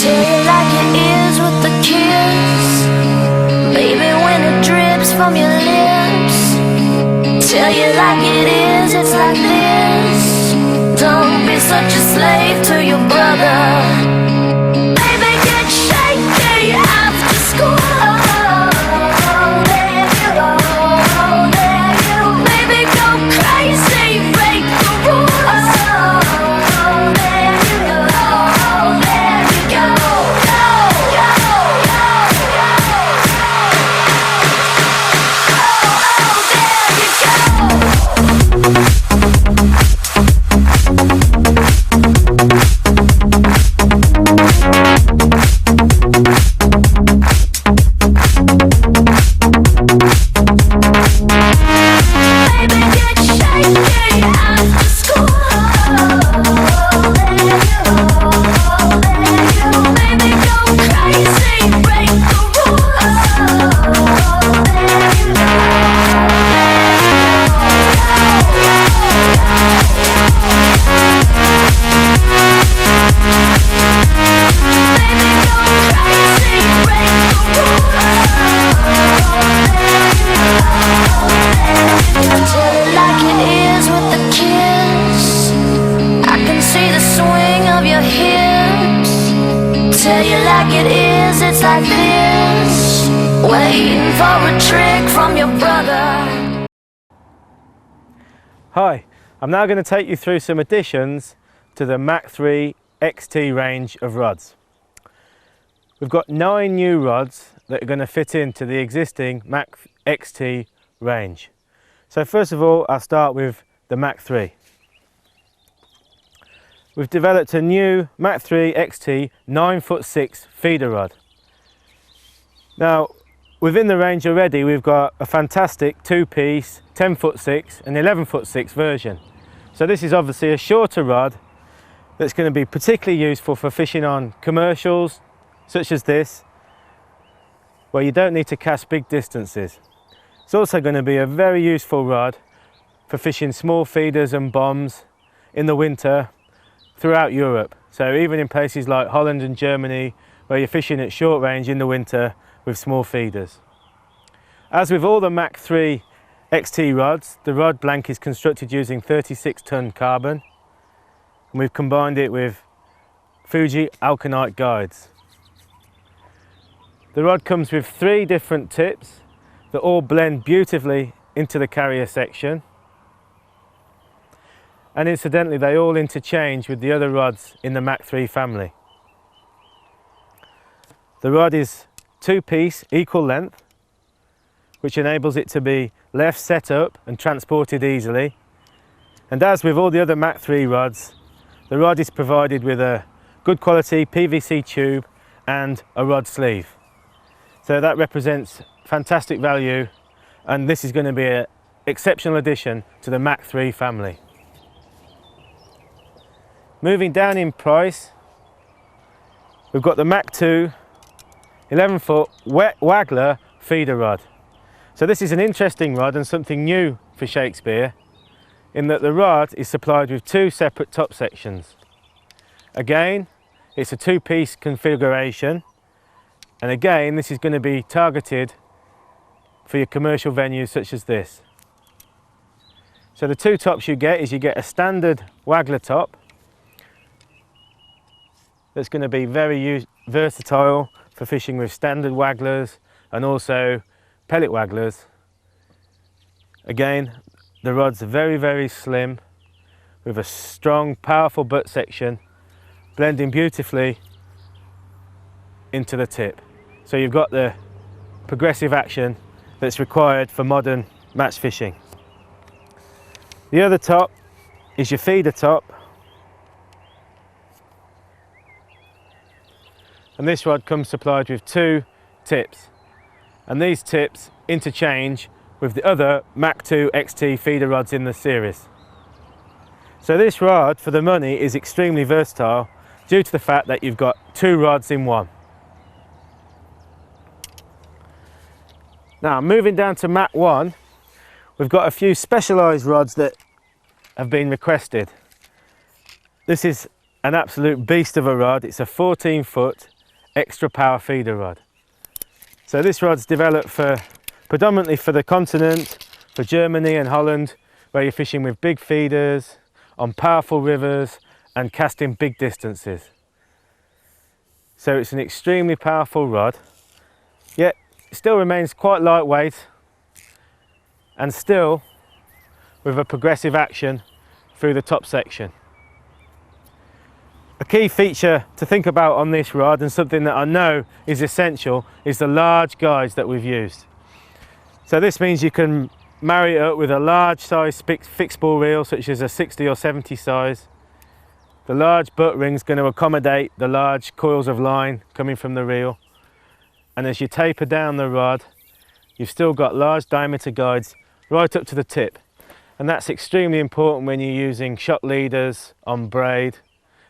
Tell you like it is with the kiss, baby, when it drips from your lips. Tell you like it is, it's like this. Don't be such a slave to your brother. Baby, get shaky after school. There you go, there you. Baby, go crazy, break the rules. There you go, there you go. Go, go, go, go. There you go. Tell you like it is, it's like this. Waiting for a trick from your brother. Hi, I'm now going to take you through some additions to the MACH XT range of rods. We've got 9 new rods that are going to fit into the existing MACH XT range. So first of all, I'll start with the MACH 3. We've developed a new MACH XT 9'6" feeder rod. Now, within the range already, we've got a fantastic 2-piece 10'6" and 11'6" version. So this is obviously a shorter rod that's going to be particularly useful for fishing on commercials such as this, where you don't need to cast big distances. It's also going to be a very useful rod for fishing small feeders and bombs in the winter throughout Europe. So even in places like Holland and Germany, where you're fishing at short range in the winter with small feeders. As with all the MACH XT rods, the rod blank is constructed using 36-ton carbon, and we've combined it with Fuji alkanite guides. The rod comes with 3 different tips that all blend beautifully into the carrier section. And incidentally, they all interchange with the other rods in the MACH 3 family. The rod is 2-piece equal length, which enables it to be left set up and transported easily. And as with all the other MACH 3 rods, the rod is provided with a good quality PVC tube and a rod sleeve. So that represents fantastic value, and this is going to be an exceptional addition to the MACH 3 family. Moving down in price, we've got the MACH 2 11-foot wet waggler feeder rod. So this is an interesting rod and something new for Shakespeare, in that the rod is supplied with 2 separate top sections. Again, it's a 2-piece configuration, and again this is going to be targeted for your commercial venues such as this. So the 2 tops you get a standard waggler top that's going to be very versatile for fishing with standard wagglers and also pellet wagglers. Again, the rod's very, very slim with a strong, powerful butt section blending beautifully into the tip. So you've got the progressive action that's required for modern match fishing. The other top is your feeder top. And this rod comes supplied with 2 tips, and these tips interchange with the other MACH 2 XT feeder rods in the series. So this rod for the money is extremely versatile due to the fact that you've got 2 rods in one. Now moving down to MACH 1, we've got a few specialised rods that have been requested. This is an absolute beast of a rod. It's a 14-foot extra power feeder rod. So this rod's developed predominantly for the continent, for Germany and Holland, where you're fishing with big feeders, on powerful rivers and casting big distances. So it's an extremely powerful rod, yet it still remains quite lightweight and still with a progressive action through the top section. A key feature to think about on this rod, and something that I know is essential, is the large guides that we've used. So this means you can marry it up with a large size fixed ball reel, such as a 60 or 70 size. The large butt ring is going to accommodate the large coils of line coming from the reel. And as you taper down the rod, you've still got large diameter guides right up to the tip. And that's extremely important when you're using shot leaders on braid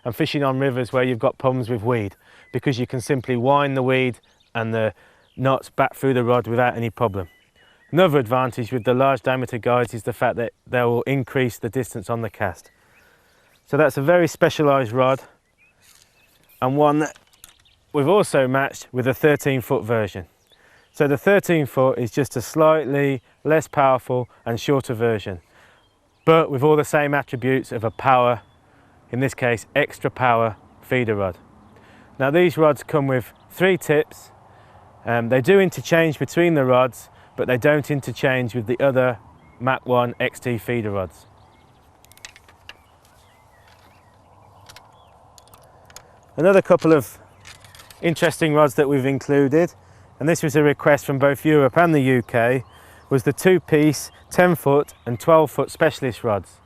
and fishing on rivers where you've got problems with weed, because you can simply wind the weed and the knots back through the rod without any problem. Another advantage with the large diameter guides is the fact that they will increase the distance on the cast. So that's a very specialised rod, and one that we've also matched with a 13-foot version. So the 13-foot is just a slightly less powerful and shorter version, but with all the same attributes of a power, in this case extra power feeder rod. Now these rods come with 3 tips. They do interchange between the rods, but they don't interchange with the other MACH XT feeder rods. Another couple of interesting rods that we've included, and this was a request from both Europe and the UK, was the 2-piece 10-foot and 12-foot specialist rods.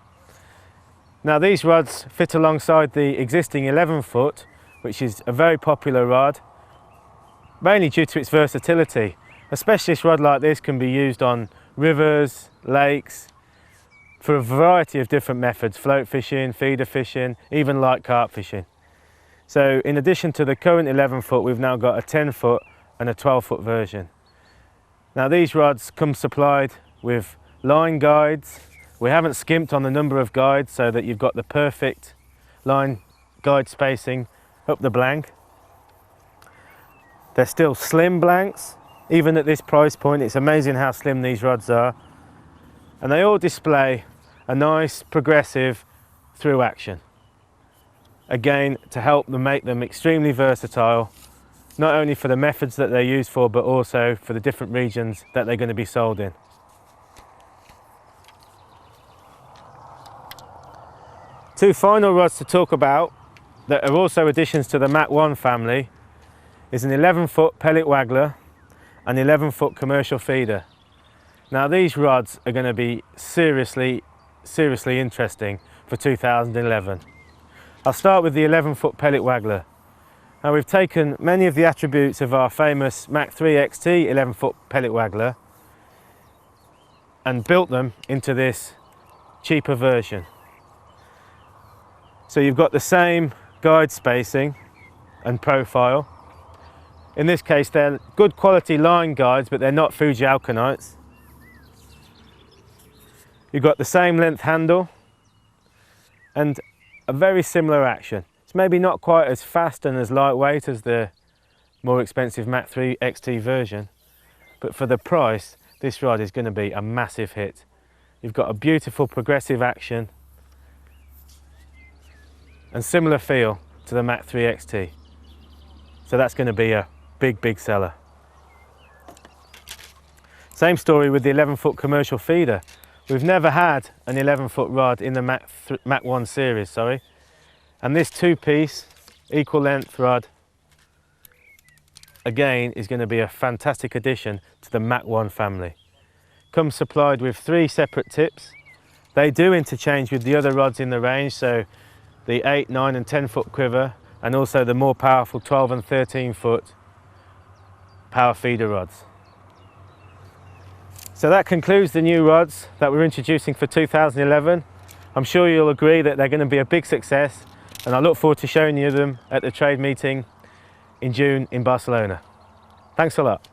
Now these rods fit alongside the existing 11-foot, which is a very popular rod, mainly due to its versatility. A specialist rod like this can be used on rivers, lakes, for a variety of different methods: float fishing, feeder fishing, even light carp fishing. So in addition to the current 11-foot, we've now got a 10-foot and a 12-foot version. Now these rods come supplied with line guides. We haven't skimped on the number of guides, so that you've got the perfect line guide spacing up the blank. They're still slim blanks. Even at this price point, it's amazing how slim these rods are. And they all display a nice progressive through action. Again, to help them make them extremely versatile, not only for the methods that they're used for, but also for the different regions that they're going to be sold in. Two final rods to talk about that are also additions to the MACH 1 family is an 11-foot pellet waggler and 11-foot commercial feeder. Now these rods are going to be seriously interesting for 2011. I'll start with the 11-foot pellet waggler. Now we've taken many of the attributes of our famous MACH XT 11-foot pellet waggler and built them into this cheaper version. So you've got the same guide spacing and profile. In this case, they're good quality line guides, but they're not Fuji Alkanites. You've got the same length handle and a very similar action. It's maybe not quite as fast and as lightweight as the more expensive MACH XT version, but for the price, this rod is going to be a massive hit. You've got a beautiful progressive action and similar feel to the MACH XT. So that's going to be a big seller. Same story with the 11-foot commercial feeder. We've never had an 11-foot rod in the MACH 1 series, sorry. And this 2-piece equal length rod again is going to be a fantastic addition to the MACH 1 family. Comes supplied with 3 separate tips. They do interchange with the other rods in the range, so the 8, 9 and 10-foot quiver, and also the more powerful 12 and 13-foot power feeder rods. So that concludes the new rods that we're introducing for 2011. I'm sure you'll agree that they're going to be a big success, and I look forward to showing you them at the trade meeting in June in Barcelona. Thanks a lot.